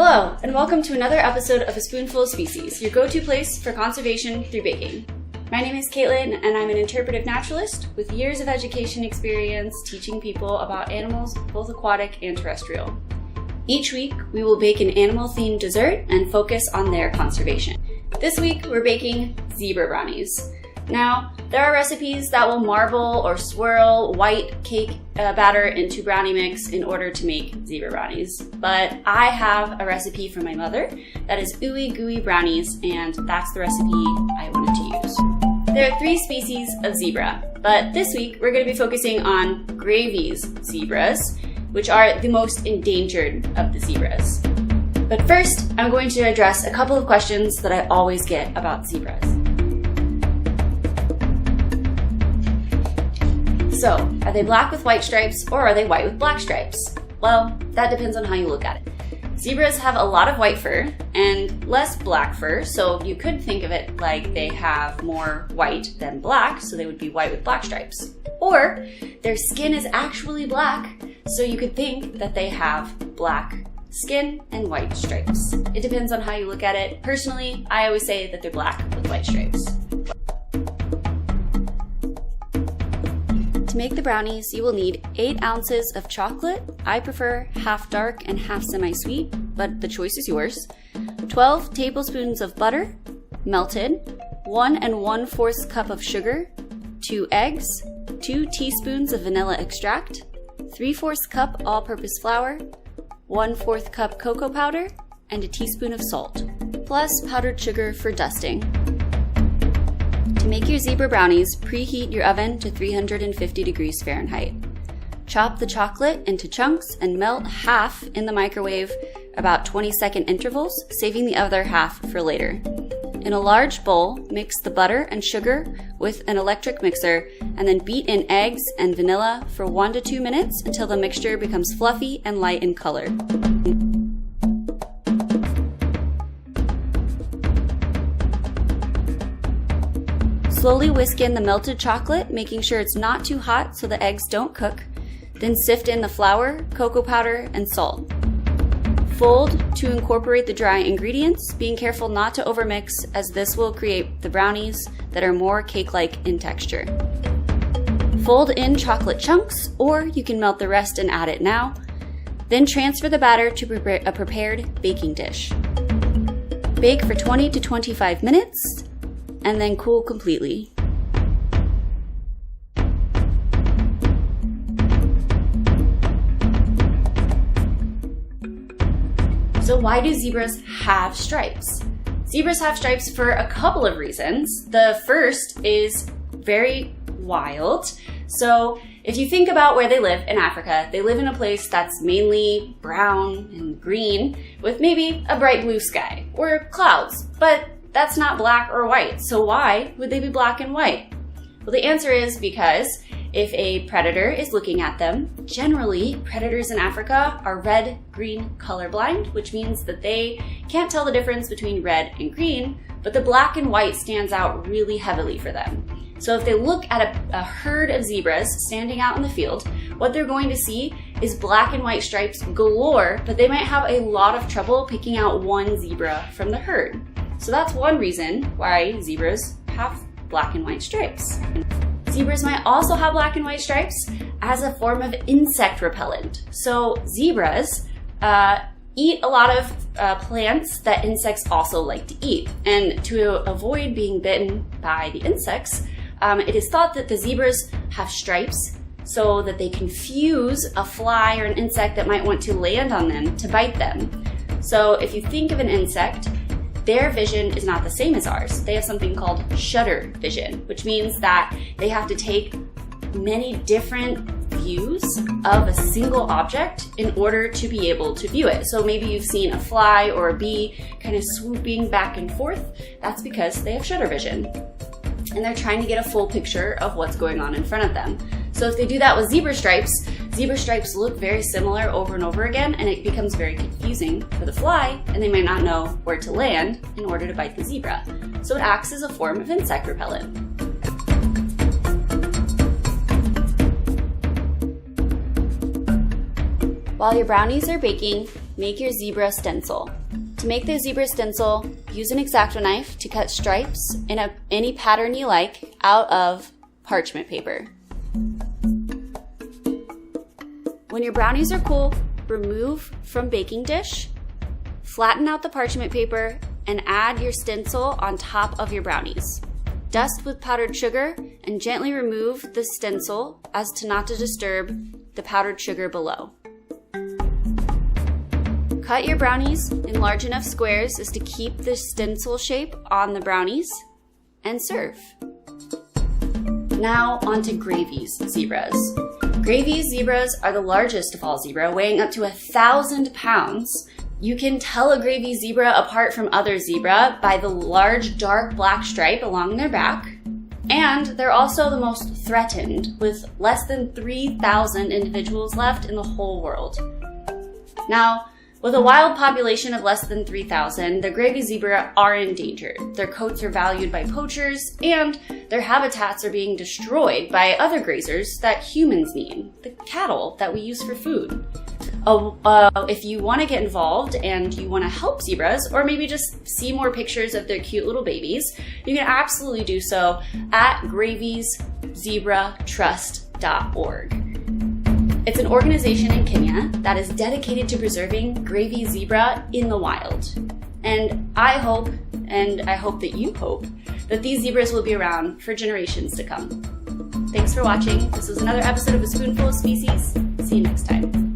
Hello, and welcome to another episode of A Spoonful of Species, your go-to place for conservation through baking. My name is Caitlin, and I'm an interpretive naturalist with years of education experience teaching people about animals, both aquatic and terrestrial. Each week, we will bake an animal-themed dessert and focus on their conservation. This week, we're baking zebra brownies. Now, there are recipes that will marble or swirl white cake batter into brownie mix in order to make zebra brownies. But I have a recipe from my mother that is ooey gooey brownies, and that's the recipe I wanted to use. There are 3 species of zebra, but this week we're going to be focusing on Grevy's zebras, which are the most endangered of the zebras. But first, I'm going to address a couple of questions that I always get about zebras. So, are they black with white stripes or are they white with black stripes? Well, that depends on how you look at it. Zebras have a lot of white fur and less black fur, so you could think of it like they have more white than black, so they would be white with black stripes. Or their skin is actually black, so you could think that they have black skin and white stripes. It depends on how you look at it. Personally, I always say that they're black with white stripes. To make the brownies, you will need 8 ounces of chocolate. I prefer half dark and half semi-sweet, but the choice is yours. 12 tablespoons of butter, melted, 1 1/4 cup of sugar, 2 eggs, 2 teaspoons of vanilla extract, 3/4 cup all-purpose flour, 1/4 cup cocoa powder, and a teaspoon of salt, plus powdered sugar for dusting. To make your zebra brownies, preheat your oven to 350 degrees Fahrenheit. Chop the chocolate into chunks and melt half in the microwave about 20-second intervals, saving the other half for later. In a large bowl, mix the butter and sugar with an electric mixer and then beat in eggs and vanilla for 1 to 2 minutes until the mixture becomes fluffy and light in color. Slowly whisk in the melted chocolate, making sure it's not too hot so the eggs don't cook. Then sift in the flour, cocoa powder, and salt. Fold to incorporate the dry ingredients, being careful not to overmix as this will create the brownies that are more cake-like in texture. Fold in chocolate chunks, or you can melt the rest and add it now. Then transfer the batter to a prepared baking dish. Bake for 20 to 25 minutes, and then cool completely. So why do zebras have stripes? Zebras have stripes for a couple of reasons. The first is very wild. So if you think about where they live in Africa, they live in a place that's mainly brown and green with maybe a bright blue sky or clouds, but that's not black or white. So why would they be black and white? Well, the answer is because if a predator is looking at them, generally predators in Africa are red-green colorblind, which means that they can't tell the difference between red and green, but the black and white stands out really heavily for them. So if they look at a herd of zebras standing out in the field, what they're going to see is black and white stripes galore, but they might have a lot of trouble picking out one zebra from the herd. So that's one reason why zebras have black and white stripes. Zebras might also have black and white stripes as a form of insect repellent. So zebras eat a lot of plants that insects also like to eat. And to avoid being bitten by the insects, it is thought that the zebras have stripes so that they confuse a fly or an insect that might want to land on them to bite them. So if you think of an insect, their vision is not the same as ours. They have something called shutter vision, which means that they have to take many different views of a single object in order to be able to view it. So maybe you've seen a fly or a bee kind of swooping back and forth. That's because they have shutter vision. And they're trying to get a full picture of what's going on in front of them. So if they do that with zebra stripes look very similar over and over again, and it becomes very confusing for the fly, and they might not know where to land in order to bite the zebra. So it acts as a form of insect repellent. While your brownies are baking, make your zebra stencil. To make the zebra stencil, use an X-Acto knife to cut stripes in any pattern you like out of parchment paper. When your brownies are cool, remove from baking dish, flatten out the parchment paper, and add your stencil on top of your brownies. Dust with powdered sugar and gently remove the stencil as to not to disturb the powdered sugar below. Cut your brownies in large enough squares as to keep the stencil shape on the brownies and serve. Now onto Grevy's zebras. Grevy's zebras are the largest of all zebra, weighing up to 1,000 pounds. You can tell a Grevy zebra apart from other zebra by the large dark black stripe along their back. And they're also the most threatened, with less than 3,000 individuals left in the whole world. Now, with a wild population of less than 3,000, the Grevy zebra are endangered. Their coats are valued by poachers, and their habitats are being destroyed by other grazers that humans need, the cattle that we use for food. If you want to get involved and you want to help zebras, or maybe just see more pictures of their cute little babies, you can absolutely do so at Grevy'sZebraTrust.org. It's an organization in Kenya that is dedicated to preserving Grevy zebra in the wild. And I hope that you hope, that these zebras will be around for generations to come. Thanks for watching. This was another episode of A Spoonful of Species. See you next time.